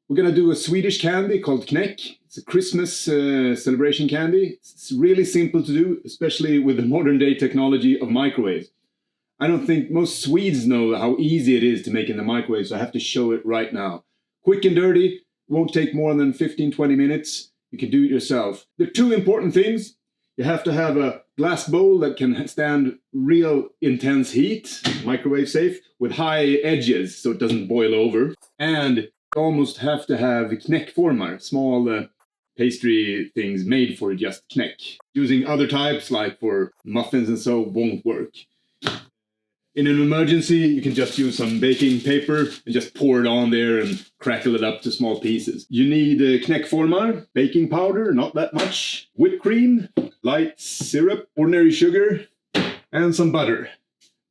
We're going to do a Swedish candy called Knäck. It's a Christmas celebration candy. It's really simple to do, especially with the modern day technology of microwaves. I don't think most Swedes know how easy it is to make in the microwave, so I have to show it right now. Quick and dirty, won't take more than 15-20 minutes. You can do it yourself. There are two important things. You have to have a glass bowl that can stand real intense heat, microwave safe, with high edges so it doesn't boil over. And you almost have to have Knäckformar, small pastry things made for just Knäck. Using other types, like for muffins and so, won't work. In an emergency, you can just use some baking paper and just pour it on there and crackle it up to small pieces. You need Knäckformar, baking powder, not that much, whipped cream, light syrup, ordinary sugar, and some butter.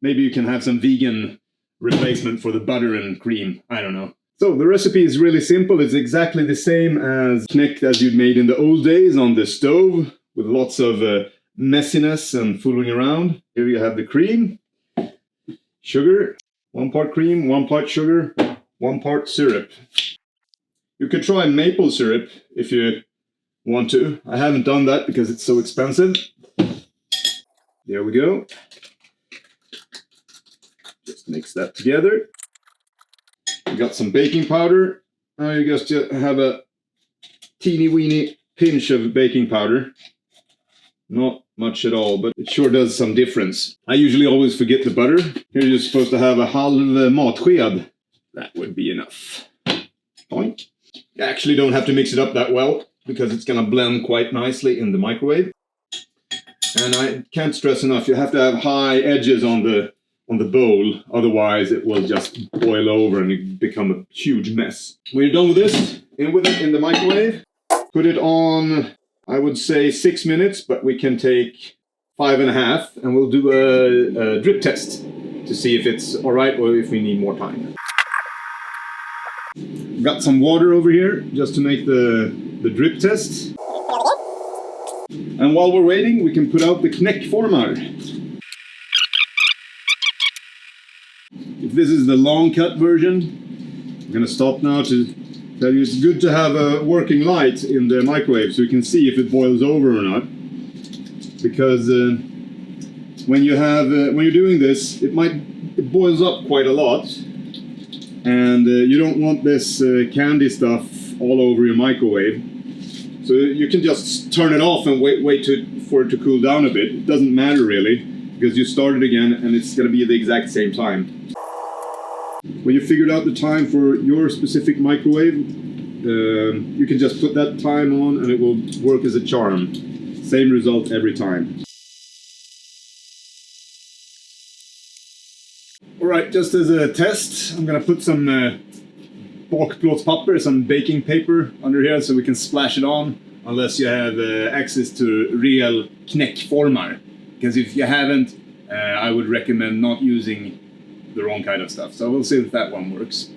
Maybe you can have some vegan replacement for the butter and cream, I don't know. So the recipe is really simple. It's exactly the same as Knäck as you'd made in the old days on the stove, with lots of messiness and fooling around. Here you have the cream. Sugar, 1 part cream, 1 part sugar, 1 part syrup. You could try maple syrup if you want to. I haven't done that because it's so expensive. There we go. Just mix that together. You got some baking powder. Now you just have a teeny weeny pinch of baking powder. Not much at all, but it sure does some difference. I usually always forget the butter. Here you're supposed to have a halv matsked. That would be enough. Point. You actually don't have to mix it up that well, because it's going to blend quite nicely in the microwave. And I can't stress enough, you have to have high edges on the bowl, otherwise it will just boil over and it become a huge mess. When you're done with this, in with it in the microwave. Put it on, I would say 6 minutes, but we can take 5.5, and we'll do a drip test to see if it's all right or if we need more time. Got some water over here just to make the drip test. And while we're waiting, we can put out the Knäckformar. If this is the long cut version, I'm going to stop now to tell you it's good to have a working light in the microwave so you can see if it boils over or not. Because when you're doing this, it boils up quite a lot, and you don't want this candy stuff all over your microwave. So you can just turn it off and wait for it to cool down a bit. It doesn't matter really, because you start it again and it's going to be the exact same time. When you figured out the time for your specific microwave, you can just put that time on and it will work as a charm. Same result every time. Alright, just as a test, I'm going to put some bakplåtspapper, some baking paper under here so we can splash it on, unless you have access to real Knäckformar. Because if you haven't, I would recommend not using the wrong kind of stuff. So we'll see if that one works.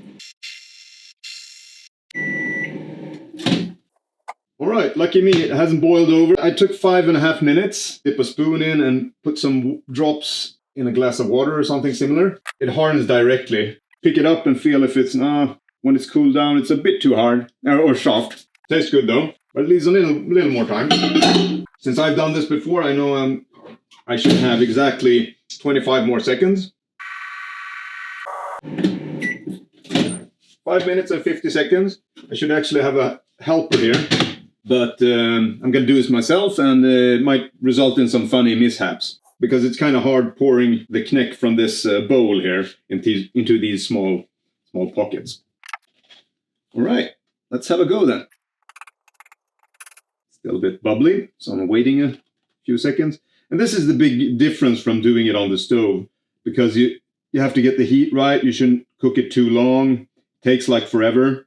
Alright, lucky me, it hasn't boiled over. I took 5.5 minutes, dip a spoon in and put some drops in a glass of water or something similar. It hardens directly. Pick it up and feel if it's, when it's cooled down, it's a bit too hard, or soft. Tastes good though, but it needs a little more time. Since I've done this before, I know I should have exactly 25 more seconds. 5 minutes and 50 seconds. I should actually have a helper here, but I'm going to do this myself, and it might result in some funny mishaps, because it's kind of hard pouring the Knäck from this bowl here into these small pockets. All right, let's have a go then. Still a bit bubbly, so I'm waiting a few seconds. And this is the big difference from doing it on the stove, because you have to get the heat right. You shouldn't cook it too long. Takes like forever.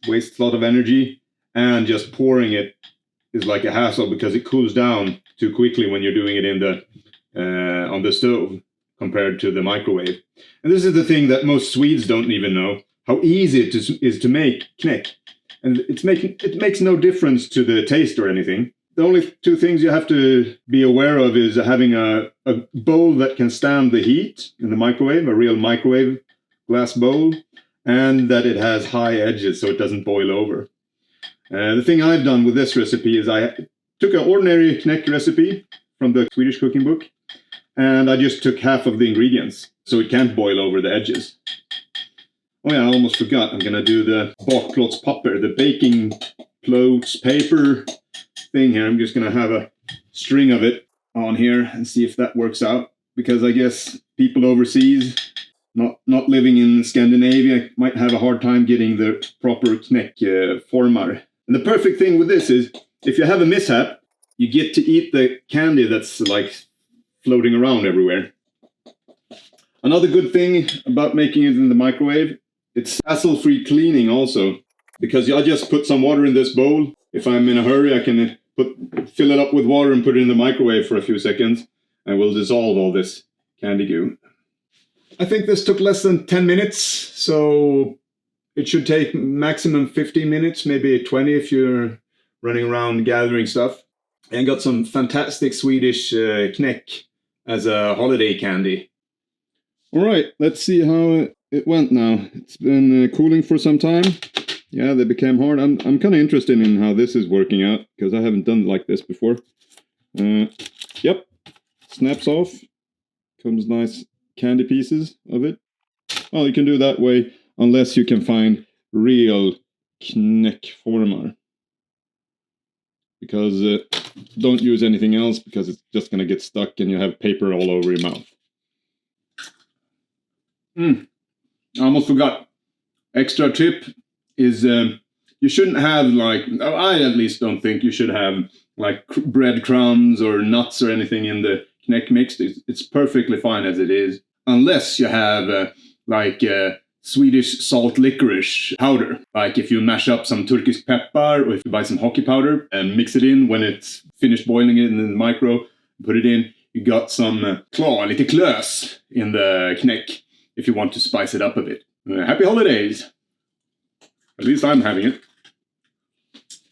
Wastes a lot of energy. And just pouring it is like a hassle because it cools down too quickly when you're doing it on the stove compared to the microwave. And this is the thing that most Swedes don't even know, how easy it is to make Knäck. And it makes no difference to the taste or anything. The only two things you have to be aware of is having a bowl that can stand the heat in the microwave, a real microwave glass bowl, and that it has high edges so it doesn't boil over. The thing I've done with this recipe is I took an ordinary Knäck recipe from the Swedish cooking book, and I just took half of the ingredients so it can't boil over the edges. Oh yeah, I almost forgot. I'm gonna do the bakplåtspapper, the baking plåts paper thing here. I'm just gonna have a string of it on here and see if that works out, because I guess people overseas, not living in Scandinavia, might have a hard time getting the proper Knäckformar. And the perfect thing with this is, if you have a mishap, you get to eat the candy that's like floating around everywhere. Another good thing about making it in the microwave, it's hassle-free cleaning also, because I just put some water in this bowl. If I'm in a hurry, I can fill it up with water and put it in the microwave for a few seconds, and we'll dissolve all this candy goo. I think this took less than 10 minutes, so it should take maximum 15 minutes, maybe 20 if you're running around gathering stuff. And got some fantastic Swedish Knäck as a holiday candy. All right, let's see how it went now. It's been cooling for some time. Yeah, they became hard. I'm kind of interested in how this is working out, because I haven't done it like this before. Yep, snaps off. Comes nice candy pieces of it. Well, you can do that way unless you can find real Knäckformar. Because don't use anything else, because it's just going to get stuck and you have paper all over your mouth. I almost forgot. Extra tip is you shouldn't have, like, I at least don't think you should have like breadcrumbs or nuts or anything in the Knäck mix. It's perfectly fine as it is, unless you have Swedish salt licorice powder. Like if you mash up some Turkish pepper, or if you buy some hockey powder and mix it in when it's finished boiling it in the micro, put it in, you got some lite klös in the Knäck if you want to spice it up a bit. Happy holidays! At least I'm having it.